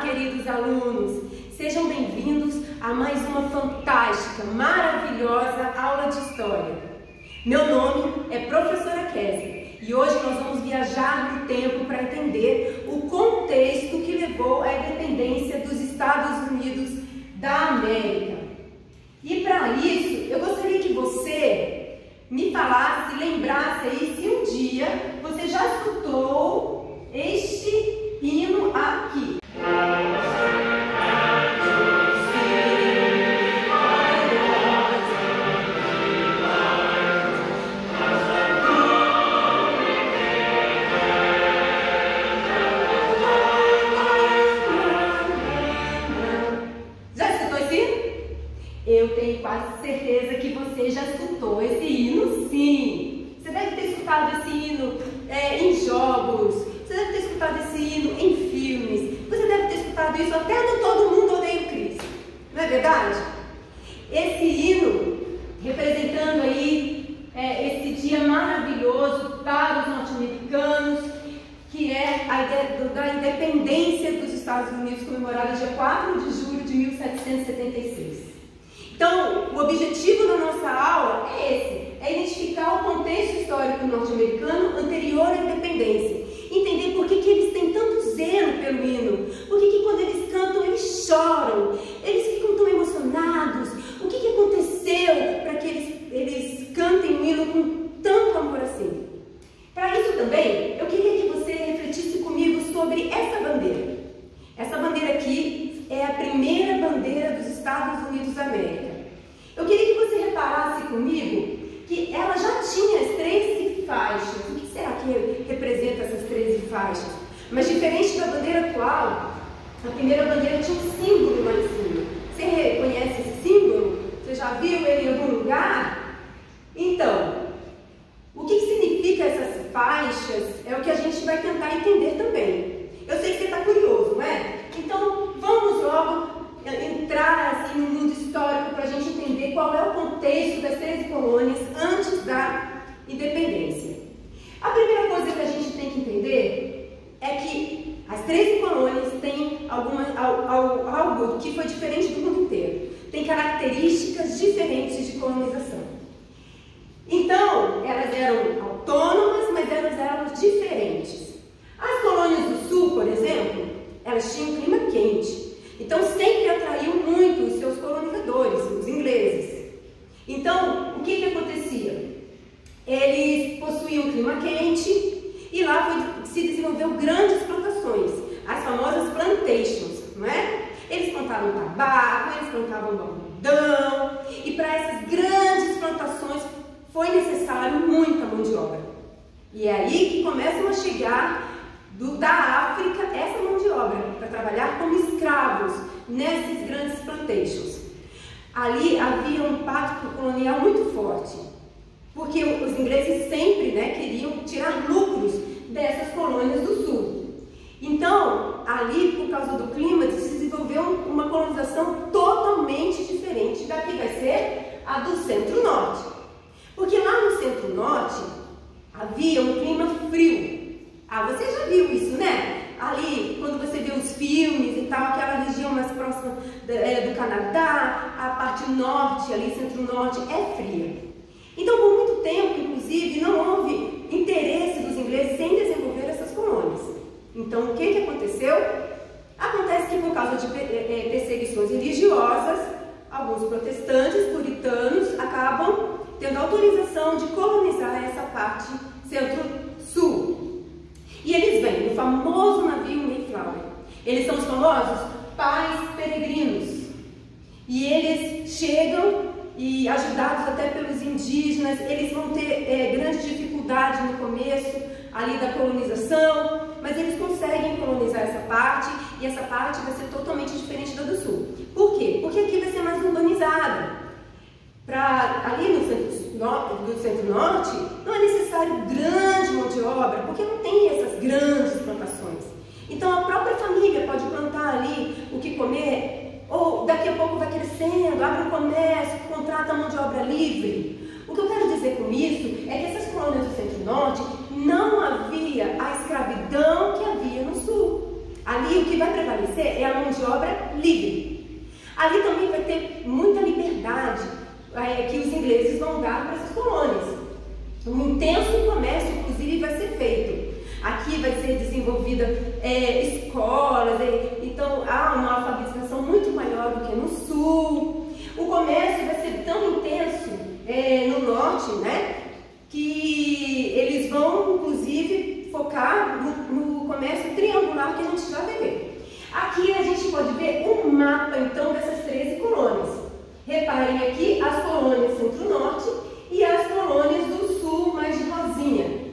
queridos alunos! Sejam bem-vindos a mais uma fantástica, maravilhosa aula de História. Meu nome é Professora Kézia e hoje nós vamos viajar no tempo para entender o contexto que levou à independência dos Estados Unidos da América. E para isso, eu gostaria que você me falasse, lembrasse aí se um dia você já escutou este hino aqui. Eu tenho quase certeza que você já escutou esse hino, sim. Você deve ter escutado esse hino em jogos, você deve ter escutado esse hino em filmes, você deve ter escutado isso até no Todo Mundo Odeia o Chris, não é verdade? Esse hino, representando aí esse dia maravilhoso para os norte-americanos, que é a ideia da independência dos Estados Unidos, comemorada dia 4 de julho de 1776. Então, o objetivo da nossa aula é esse, é identificar o contexto histórico norte-americano anterior à independência, entender por que eles têm tanto zelo pelo hino, por que quando eles cantam eles choram, eles ficam tão emocionados, o que aconteceu para que eles cantem o hino com tanto amor assim. Para isso também, eu queria que você refletisse comigo sobre essa bandeira. Essa bandeira aqui é a primeira bandeira dos Estados Unidos da América. Eu queria que você reparasse comigo que ela já tinha as 13 faixas. O que será que representa essas 13 faixas? Mas diferente da bandeira atual, a primeira bandeira tinha um símbolo lá em cima. Você reconhece esse símbolo? Você já viu ele em algum lugar? Então, o que significa essas faixas é o que a gente vai tentar entender também. Eu sei que você está curioso, não é? Então, vamos logo entrar assim, no mundo histórico para a gente entender qual é o contexto das 13 colônias antes da independência. A primeira coisa que a gente tem que entender é que as 13 colônias têm algo que foi diferente do mundo inteiro. Tem características diferentes de colonização. Então, elas eram autônomas, mas elas eram diferentes. As colônias do sul, por exemplo, elas tinham um clima quente. Então, sempre atraiu muito os seus colonizadores, os ingleses. Então, o que acontecia? Eles possuíam um clima quente e lá se desenvolveu grandes plantações, as famosas plantations, não é? Eles plantavam tabaco, eles plantavam algodão, e para essas grandes plantações foi necessário muita mão de obra. E é aí que começam a chegar da África essa mão de obra para trabalhar como escravos nessas grandes plantations. Ali havia um pacto colonial muito forte, porque os ingleses sempre queriam tirar lucros dessas colônias do sul. Então, ali, por causa do clima, se desenvolveu uma colonização totalmente diferente da que vai ser a do centro-norte. Porque lá no centro-norte havia um clima frio. Ah, você já viu isso, né? Ali, quando você vê os filmes e tal, aquela região mais próxima do Canadá, a parte norte, ali, centro-norte, é fria. Então, por muito tempo, inclusive, não houve interesse dos ingleses em desenvolver essas colônias. Então, o que aconteceu? Acontece que, por causa de perseguições religiosas, alguns protestantes, puritanos, acabam tendo autorização de colonizar essa parte centro-sul. E eles vêm no famoso navio Mayflower. Eles são os famosos pais peregrinos. E eles chegam e, ajudados até pelos indígenas, eles vão ter grande dificuldade no começo ali da colonização, mas eles conseguem colonizar essa parte, e essa parte vai ser totalmente diferente da do sul. Por quê? Porque aqui vai ser mais urbanizada. Ali no centro-norte, não é necessário grande mão de obra, porque não tem essas grandes plantações. Então, a própria família pode plantar ali o que comer, ou daqui a pouco vai crescendo, abre um comércio, contrata mão de obra livre. O que eu quero dizer com isso é que essas colônias do centro-norte não havia a escravidão que havia no sul. Ali ali o que vai prevalecer é a mão de obra livre. Ali também vai ter muita liberdade que os ingleses vão dar para essas colônias. Um intenso comércio, inclusive, vai ser feito. Aqui vai ser desenvolvida escolas, então há uma alfabetização muito maior do que no sul. O comércio vai ser tão intenso no norte, né, que eles vão, inclusive, focar no comércio triangular que a gente já vai ver. Aqui a gente pode ver um mapa, então, dessas 13 colônias. Reparem aqui as colônias centro-norte e as colônias do sul, mais de rosinha.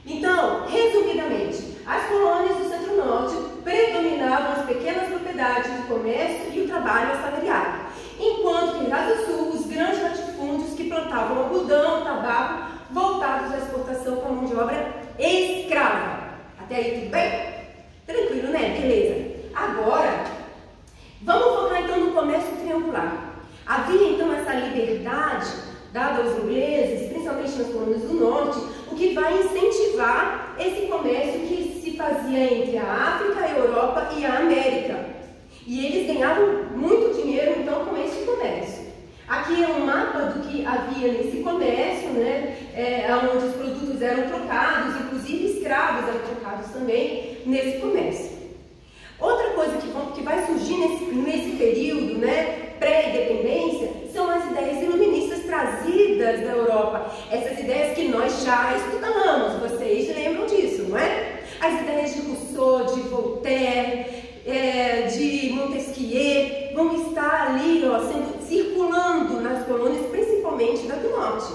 Então, resumidamente, as colônias do centro-norte predominavam as pequenas propriedades de comércio e o trabalho assalariado, enquanto que lá do sul, os grandes latifúndios que plantavam algodão, tabaco, voltados à exportação com a mão de obra escrava. Até aí tudo bem? Tranquilo, né? Beleza. Agora, vamos focar então no comércio triangular. Havia então essa liberdade dada aos ingleses, principalmente nas colônias do norte, o que vai incentivar esse comércio que se fazia entre a África, a Europa e a América. E eles ganhavam muito dinheiro então com esse comércio. Aqui é um mapa do que havia nesse comércio, né, onde os produtos eram trocados, inclusive escravos eram trocados também nesse comércio. Outra coisa que vai surgir nesse período, né, pré-independência, são as ideias iluministas trazidas da Europa. Essas ideias que nós já estudamos, vocês lembram disso, não é? As ideias de Rousseau, de Voltaire, de Montesquieu, vão estar ali, circulando nas colônias, principalmente da do norte.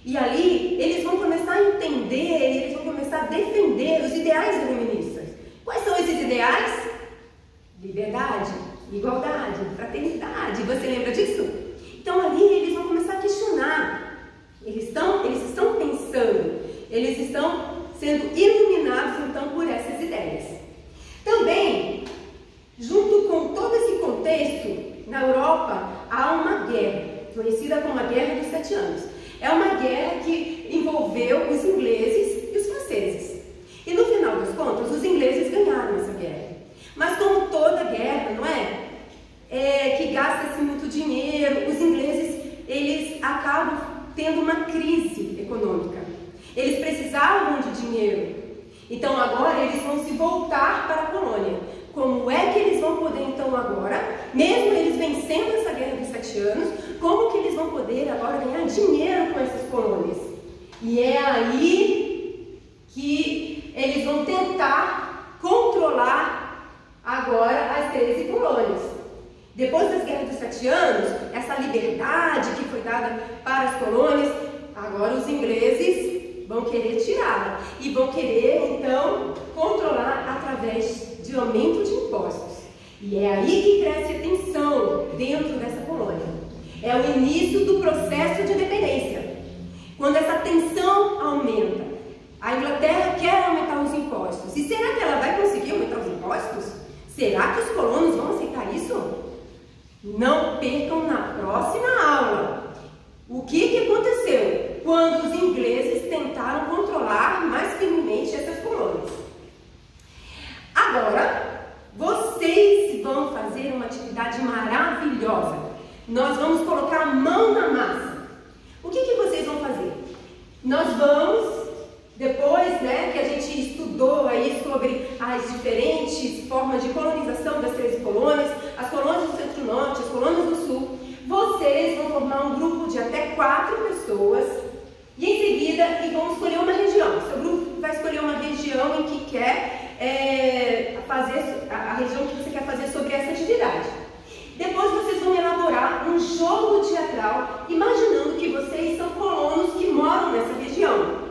E ali eles vão começar a entender, eles vão começar a defender os ideais iluministas. Quais são esses ideais? Liberdade, igualdade, fraternidade. Você lembra disso? Então ali eles vão começar a questionar. Eles estão pensando, eles estão sendo iluminados então por essas ideias. Também, junto com todo esse contexto, na Europa há uma guerra, conhecida como a Guerra dos 7 Anos. É uma guerra que envolveu os ingleses e os franceses. E no final das contas, os ingleses ganharam essa guerra. Mas como toda guerra, não é? Que gasta-se muito dinheiro, os ingleses, eles acabam tendo uma crise econômica. Eles precisavam de dinheiro. Então agora eles vão se voltar para a colônia. Como é que eles vão poder então agora, mesmo eles vencendo essa Guerra dos 7 Anos, como que eles vão poder agora ganhar dinheiro com essas colônias? E é aí que eles vão tentar controlar agora as 13 colônias. Depois das Guerras dos 7 Anos, essa liberdade que foi dada para as colônias, agora os ingleses vão querer tirá-la e vão querer então controlar através de aumento de impostos. E é aí que cresce a tensão dentro dessa colônia. É o início do processo de independência. Quando essa tensão aumenta, a Inglaterra quer aumentar os impostos. E será que ela vai conseguir aumentar os impostos? Será que os colonos vão aceitar isso? Não percam na próxima aula. O que aconteceu quando os ingleses tentaram controlar mais firmemente essas colônias? Agora, vocês vão fazer uma atividade maravilhosa. Nós vamos colocar a mão na massa. O que vocês vão fazer? Nós vamos, depois, né, que a gente estudou aí sobre as diferentes formas de colonização das 13 colônias, as colônias do centro-norte, as colônias do sul, vocês vão formar um grupo de até 4 pessoas e em seguida vão escolher uma região. Seu grupo vai escolher uma região em que quer fazer, a região que você quer fazer sobre essa atividade. Depois vocês vão elaborar um jogo teatral, imaginando que vocês são colonos que moram nessa região.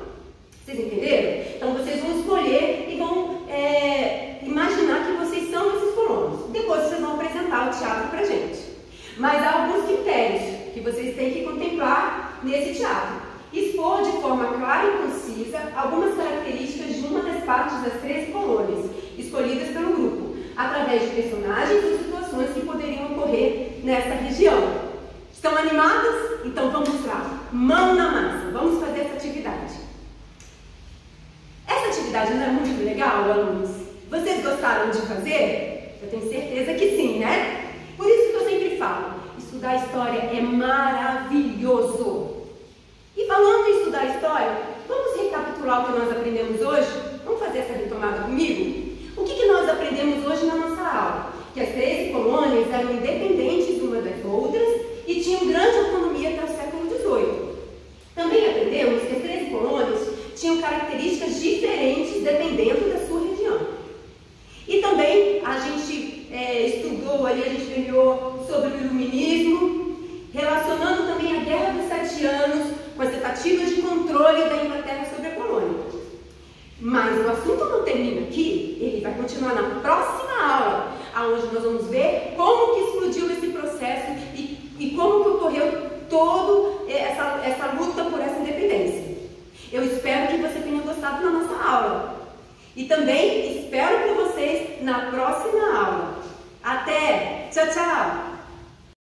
Vocês entenderam? Então vocês vão escolher e vão imaginar que vocês são esses colonos. Depois vocês vão apresentar o teatro pra gente. Mas há alguns critérios que vocês têm que contemplar nesse teatro. Expor de forma clara e concisa algumas características de uma das partes das 13 colônias escolhidas pelo grupo, através de personagens e situações que poderiam ocorrer nessa região. Estão animados? Então vamos lá. Mão na massa. Vamos fazer essa atividade. Essa atividade não é muito legal, alunos? Vocês vocês gostaram de fazer? Eu tenho certeza que sim, né? Por isso que eu sempre falo, estudar história é maravilhoso. E falando em estudar história, vamos recapitular o que nós aprendemos hoje? Vamos fazer essa retomada comigo? O que nós aprendemos hoje na nossa aula? Que as 13 colônias eram independentes umas das outras e tinham grande autonomia até o século XVIII. Também aprendemos que as 13 colônias tinham características diferentes dependendo da sua região. E também a gente estudou, a gente ganhou sobre o iluminismo, relacionando também a Guerra dos 7 Anos com as tentativas de controle da Inglaterra sobre a colônia. Mas o assunto não termina aqui, ele vai continuar na próxima aula, onde nós vamos ver como que explodiu esse processo e como que ocorreu toda essa luta por essa independência. Eu espero que você tenha gostado da nossa aula. E também espero por vocês na próxima aula. Até! Tchau, tchau!